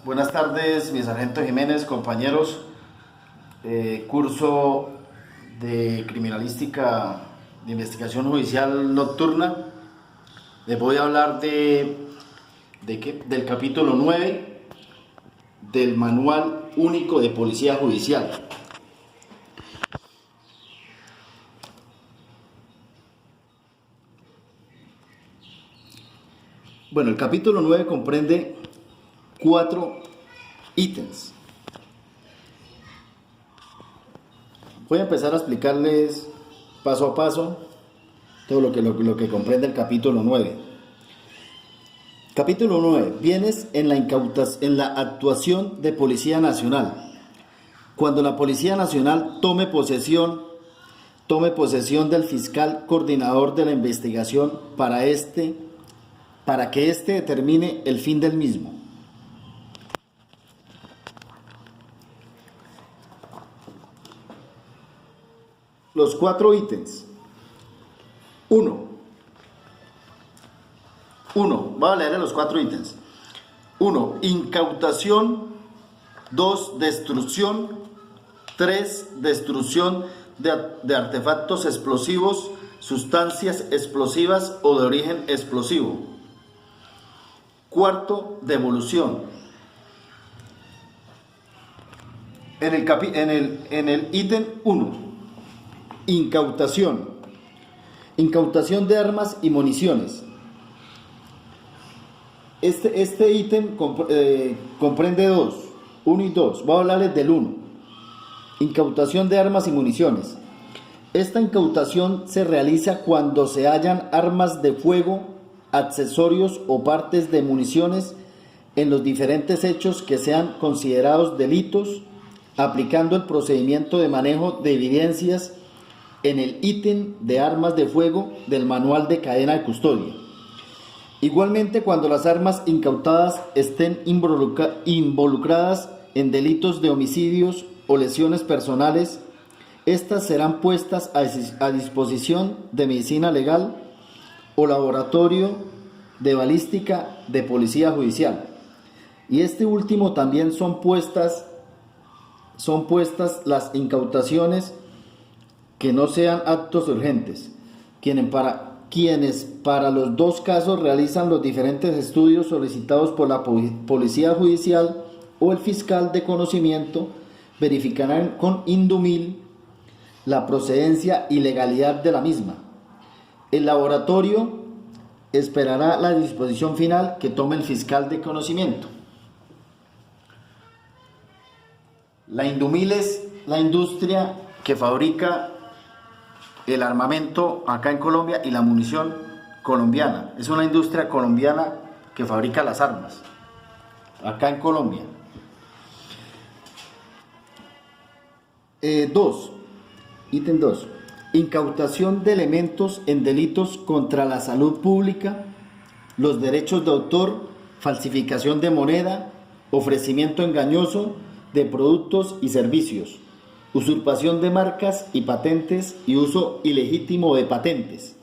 Buenas tardes, mi sargento Jiménez, compañeros. Curso de criminalística de investigación judicial nocturna. Les voy a hablar del capítulo 9 del Manual Único de Policía Judicial. Bueno, el capítulo 9 comprende 4 ítems. Voy a empezar a explicarles paso a paso todo lo que comprende el capítulo 9. Capítulo 9. Bienes en la actuación de Policía Nacional. Cuando la Policía Nacional tome posesión del fiscal coordinador de la investigación para que éste determine el fin del mismo. Los 4 ítems. 1. Voy a leer los 4 ítems. 1. Incautación. 2. Destrucción. 3. Destrucción de artefactos explosivos, sustancias explosivas o de origen explosivo. 4. Devolución. En el ítem 1. Incautación. Incautación de armas y municiones. Este ítem comprende 2. 1 y 2. Voy a hablarles del 1. Incautación de armas y municiones. Esta incautación se realiza cuando se hallan armas de fuego, accesorios o partes de municiones en los diferentes hechos que sean considerados delitos, aplicando el procedimiento de manejo de evidencias en el ítem de armas de fuego del manual de cadena de custodia. Igualmente, cuando las armas incautadas estén involucradas en delitos de homicidios o lesiones personales, estas serán puestas a disposición de medicina legal o laboratorio de balística de policía judicial. Y este último también son puestas las incautaciones que no sean actos urgentes, quienes para los 2 casos realizan los diferentes estudios solicitados por la Policía Judicial o el fiscal de conocimiento, verificarán con indumil la procedencia y legalidad de la misma. El laboratorio esperará la disposición final que tome el fiscal de conocimiento. La indumil es la industria que fabrica el armamento acá en Colombia y la munición colombiana. Es una industria colombiana que fabrica las armas acá en Colombia. 2. Ítem 2. Incautación de elementos en delitos contra la salud pública, los derechos de autor, falsificación de moneda, ofrecimiento engañoso de productos y servicios, usurpación de marcas y patentes y uso ilegítimo de patentes.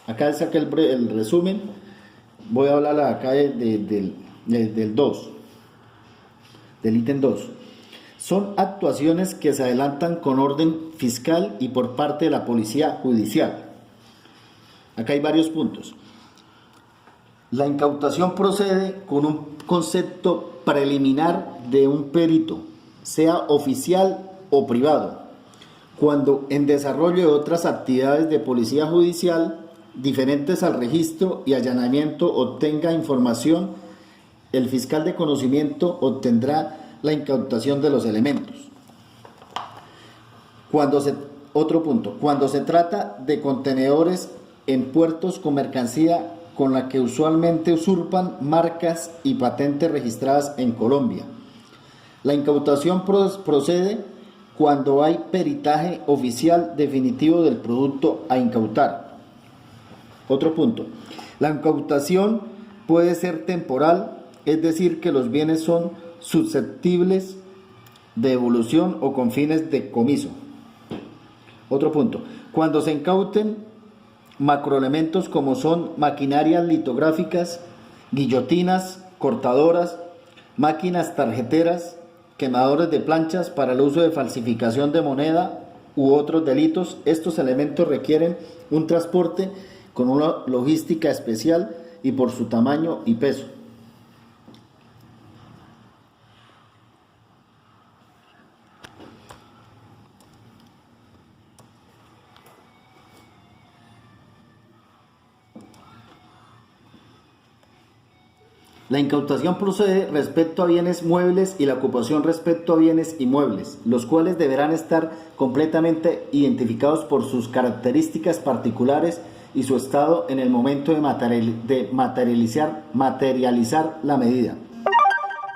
Acá saqué el resumen. Voy a hablar acá del 2, del ítem 2. Son actuaciones que se adelantan con orden fiscal y por parte de la Policía Judicial. Acá hay varios puntos. La incautación procede con un concepto preliminar de un perito, sea oficial o privado, cuando en desarrollo de otras actividades de policía judicial diferentes al registro y allanamiento obtenga información, el fiscal de conocimiento obtendrá la incautación de los elementos. Otro punto, cuando se trata de contenedores en puertos con mercancía con la que usualmente usurpan marcas y patentes registradas en Colombia. La incautación procede cuando hay peritaje oficial definitivo del producto a incautar. Otro punto, la incautación puede ser temporal, es decir, que los bienes son susceptibles de devolución o con fines de comiso. Otro punto, cuando se incauten macroelementos como son maquinarias litográficas, guillotinas, cortadoras, máquinas tarjeteras, quemadores de planchas para el uso de falsificación de moneda u otros delitos. Estos elementos requieren un transporte con una logística especial y por su tamaño y peso. La incautación procede respecto a bienes muebles y la ocupación respecto a bienes inmuebles, los cuales deberán estar completamente identificados por sus características particulares y su estado en el momento de materializar la medida.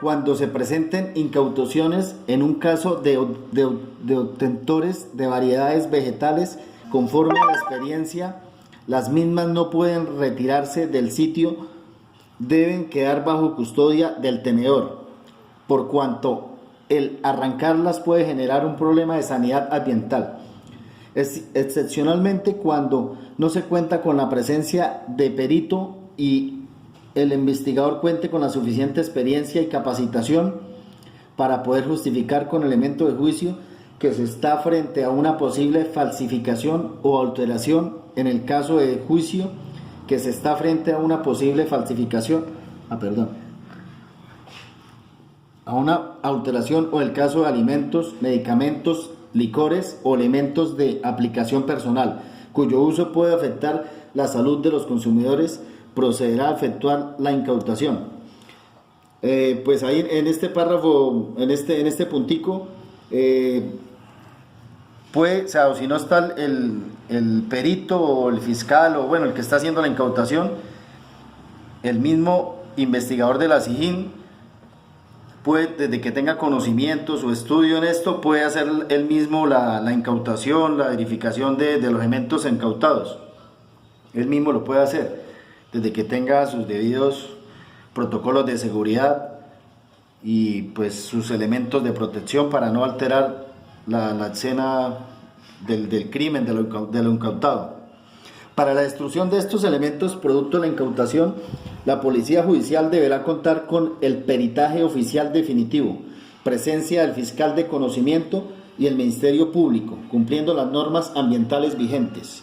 Cuando se presenten incautaciones en un caso de obtentores de variedades vegetales, conforme a la experiencia, las mismas no pueden retirarse del sitio, deben quedar bajo custodia del tenedor, por cuanto el arrancarlas puede generar un problema de sanidad ambiental. Excepcionalmente, cuando no se cuenta con la presencia de perito y el investigador cuente con la suficiente experiencia y capacitación para poder justificar con elemento de juicio que se está frente a una posible falsificación o alteración. En el caso de juicio, que se está frente a una posible falsificación, a una alteración, o el caso de alimentos, medicamentos, licores o elementos de aplicación personal, cuyo uso puede afectar la salud de los consumidores, procederá a efectuar la incautación. Pues ahí en este párrafo, en este puntico, o sea, o si no está el perito o el fiscal, o bueno, el que está haciendo la incautación, el mismo investigador de la SIJIN puede, desde que tenga conocimientos o estudio en esto, puede hacer él mismo la incautación, la verificación de los elementos incautados. Él mismo lo puede hacer, desde que tenga sus debidos protocolos de seguridad y pues sus elementos de protección para no alterar la escena del crimen, de lo incautado. Para la destrucción de estos elementos producto de la incautación, la Policía Judicial deberá contar con el peritaje oficial definitivo, presencia del fiscal de conocimiento y el Ministerio Público, cumpliendo las normas ambientales vigentes.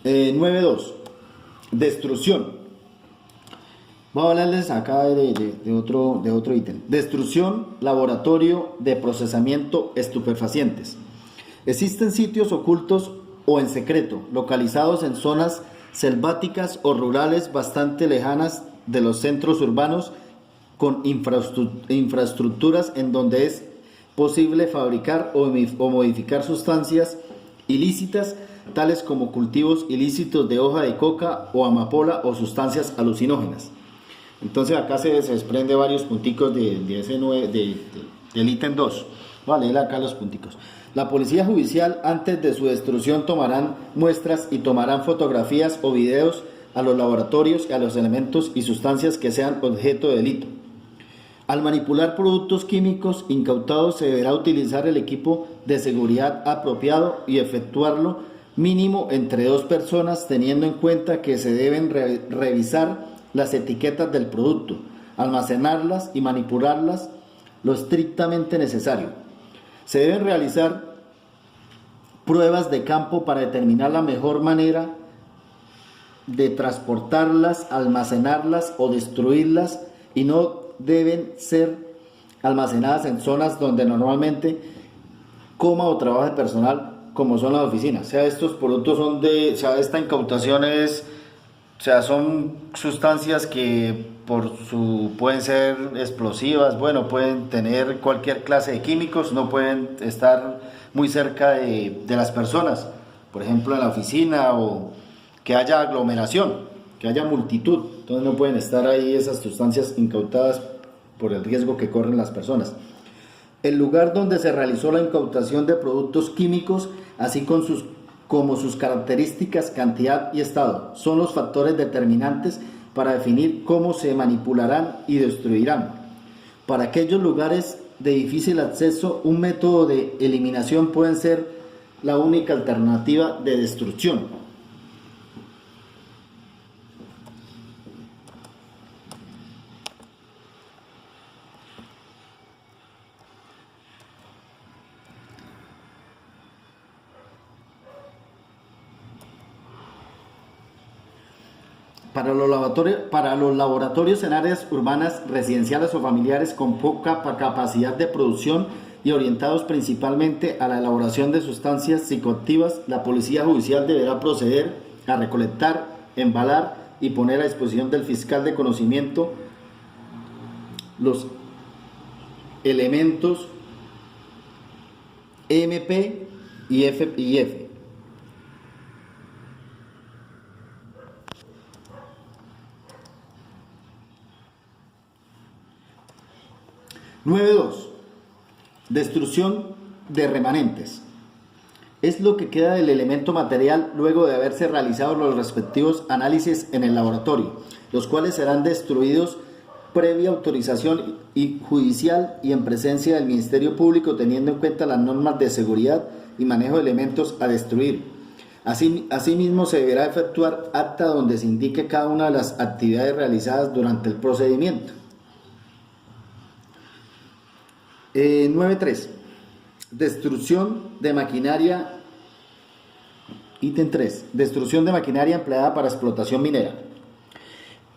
9.2. Destrucción. Voy a hablarles acá de otro ítem. Destrucción, laboratorio de procesamiento estupefacientes. Existen sitios ocultos o en secreto, localizados en zonas selváticas o rurales bastante lejanas de los centros urbanos, con infraestructuras en donde es posible fabricar o modificar sustancias ilícitas, tales como cultivos ilícitos de hoja de coca o amapola o sustancias alucinógenas. Entonces acá se desprende varios punticos del ítem 2. Voy a leer acá los punticos. La Policía Judicial, antes de su destrucción, tomarán muestras y tomarán fotografías o videos a los laboratorios y a los elementos y sustancias que sean objeto de delito. Al manipular productos químicos incautados, se deberá utilizar el equipo de seguridad apropiado y efectuarlo mínimo entre 2 personas, teniendo en cuenta que se deben revisar las etiquetas del producto, almacenarlas y manipularlas lo estrictamente necesario. Se deben realizar pruebas de campo para determinar la mejor manera de transportarlas, almacenarlas o destruirlas, y no deben ser almacenadas en zonas donde normalmente coma o trabaje personal, como son las oficinas. O sea, estos productos son esta incautación son sustancias que pueden ser explosivas, bueno, pueden tener cualquier clase de químicos, no pueden estar muy cerca de las personas, por ejemplo en la oficina, o que haya aglomeración, que haya multitud, entonces no pueden estar ahí esas sustancias incautadas por el riesgo que corren las personas. El lugar donde se realizó la incautación de productos químicos, así como sus características, cantidad y estado, son los factores determinantes para definir cómo se manipularán y destruirán. Para aquellos lugares de difícil acceso, un método de eliminación puede ser la única alternativa de destrucción. Para los laboratorios en áreas urbanas, residenciales o familiares con poca capacidad de producción y orientados principalmente a la elaboración de sustancias psicoactivas, la Policía Judicial deberá proceder a recolectar, embalar y poner a disposición del fiscal de conocimiento los elementos EMP y F. 9.2. Destrucción de remanentes. Es lo que queda del elemento material luego de haberse realizado los respectivos análisis en el laboratorio, los cuales serán destruidos previa autorización judicial y en presencia del Ministerio Público, teniendo en cuenta las normas de seguridad y manejo de elementos a destruir. Asimismo, se deberá efectuar acta donde se indique cada una de las actividades realizadas durante el procedimiento. 9.3. Destrucción de maquinaria. Ítem 3. Destrucción de maquinaria empleada para explotación minera.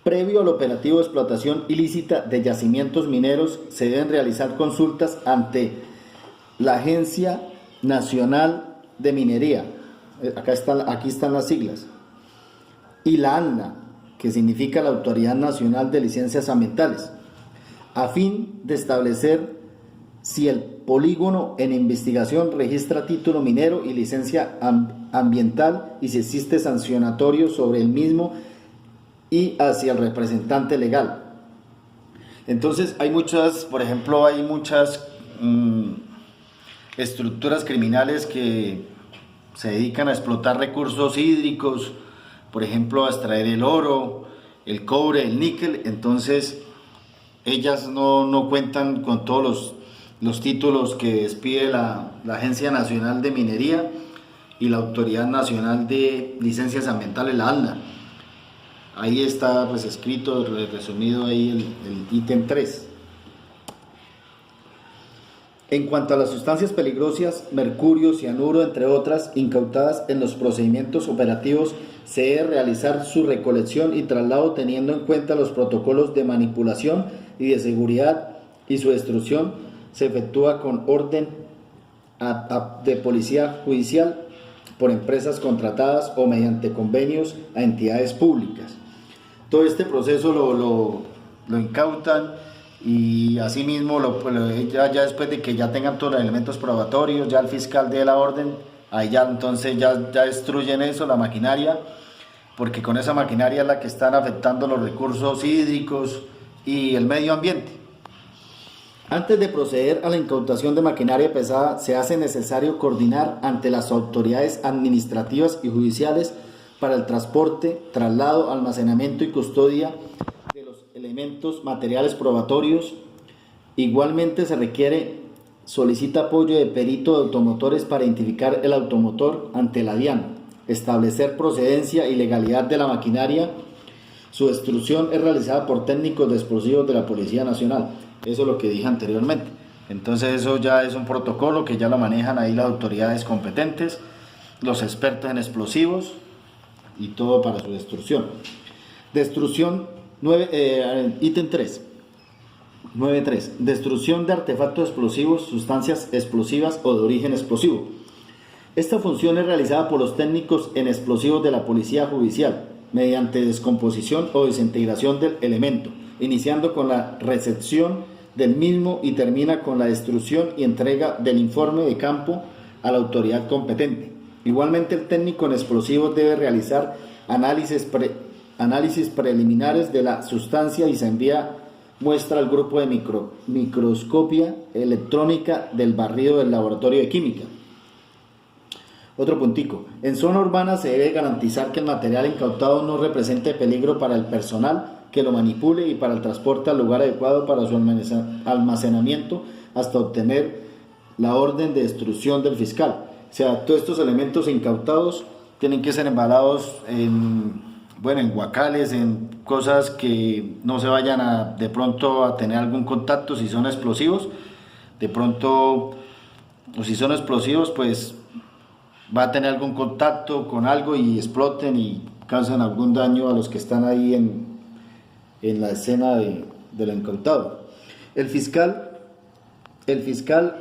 Previo al operativo de explotación ilícita de yacimientos mineros, se deben realizar consultas ante la Agencia Nacional de Minería. Aquí están las siglas. Y la ANLA, que significa la Autoridad Nacional de Licencias Ambientales, a fin de establecer si el polígono en investigación registra título minero y licencia ambiental y si existe sancionatorio sobre el mismo y hacia el representante legal. Entonces hay muchas estructuras criminales que se dedican a explotar recursos hídricos, por ejemplo a extraer el oro, el cobre, el níquel. Entonces ellas no cuentan con todos los títulos que expide la Agencia Nacional de Minería y la Autoridad Nacional de Licencias Ambientales, la ANLA. Ahí está pues escrito, resumido ahí el ítem 3. En cuanto a las sustancias peligrosas, mercurio, cianuro, entre otras, incautadas en los procedimientos operativos, se debe realizar su recolección y traslado teniendo en cuenta los protocolos de manipulación y de seguridad, y su destrucción se efectúa con orden de policía judicial por empresas contratadas o mediante convenios a entidades públicas. Todo este proceso lo incautan y asimismo ya después de que ya tengan todos los elementos probatorios, ya el fiscal dé la orden, ahí ya entonces ya destruyen eso, la maquinaria, porque con esa maquinaria es la que están afectando los recursos hídricos y el medio ambiente. Antes de proceder a la incautación de maquinaria pesada, se hace necesario coordinar ante las autoridades administrativas y judiciales para el transporte, traslado, almacenamiento y custodia de los elementos materiales probatorios. Igualmente solicita apoyo de perito de automotores para identificar el automotor ante la DIAN, establecer procedencia y legalidad de la maquinaria. Su destrucción es realizada por técnicos de explosivos de la Policía Nacional. Eso es lo que dije anteriormente. Entonces eso ya es un protocolo que ya lo manejan ahí las autoridades competentes, los expertos en explosivos y todo para su destrucción. Destrucción, ítem 3. 9.3. Destrucción de artefactos explosivos, sustancias explosivas o de origen explosivo. Esta función es realizada por los técnicos en explosivos de la Policía Judicial mediante descomposición o desintegración del elemento, iniciando con la recepción del mismo y termina con la destrucción y entrega del informe de campo a la autoridad competente. Igualmente, el técnico en explosivos debe realizar análisis preliminares de la sustancia y se envía muestra al grupo de microscopía electrónica del barrido del laboratorio de química. Otro puntico. En zona urbana se debe garantizar que el material incautado no represente peligro para el personal que lo manipule y para el transporte al lugar adecuado para su almacenamiento hasta obtener la orden de destrucción del fiscal. O sea, todos estos elementos incautados tienen que ser embalados en guacales, en cosas que no se vayan de pronto a tener algún contacto si son explosivos. De pronto, o si son explosivos, pues va a tener algún contacto con algo y exploten y causen algún daño a los que están ahí en la escena del incautado. El fiscal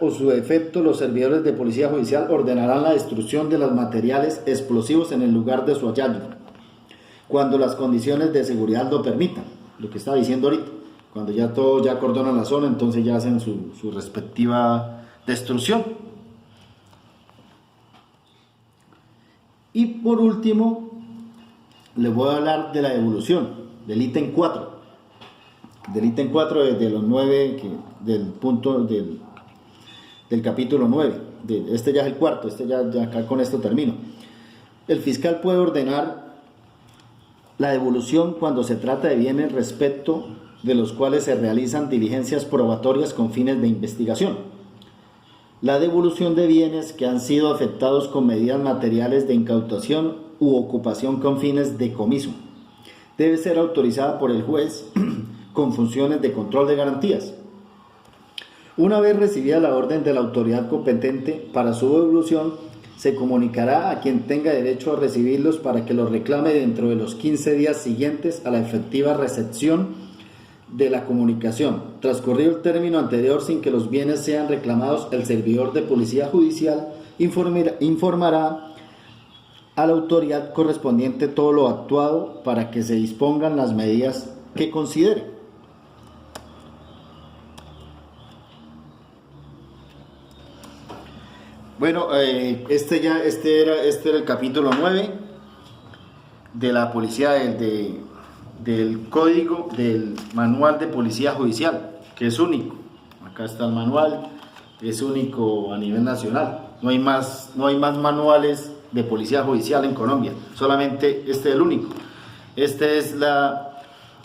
o su defecto, los servidores de policía judicial ordenarán la destrucción de los materiales explosivos en el lugar de su hallazgo, cuando las condiciones de seguridad lo permitan, lo que estaba diciendo ahorita, cuando ya todos ya acordonan la zona, entonces ya hacen su respectiva destrucción. Y por último, les voy a hablar de la devolución, del ítem 4. Del ítem 4 de los 9, del punto del capítulo 9. Este ya es el cuarto, ya acá con esto termino. El fiscal puede ordenar la devolución cuando se trata de bienes respecto de los cuales se realizan diligencias probatorias con fines de investigación. La devolución de bienes que han sido afectados con medidas materiales de incautación u ocupación con fines de comiso debe ser autorizada por el juez con funciones de control de garantías. Una vez recibida la orden de la autoridad competente para su devolución, se comunicará a quien tenga derecho a recibirlos para que los reclame dentro de los 15 días siguientes a la efectiva recepción de la comunicación. Transcurrido el término anterior sin que los bienes sean reclamados, el servidor de policía judicial informará a la autoridad correspondiente todo lo actuado para que se dispongan las medidas que considere. Bueno, este era el capítulo 9 de la policía del código del manual de policía judicial, que es único. Acá está el manual, es único a nivel nacional. No hay más manuales de policía judicial en Colombia, solamente este es el único. Esta es la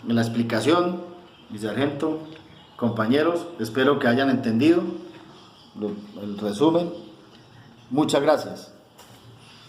explicación, mi sargento, compañeros, espero que hayan entendido el resumen. Muchas gracias.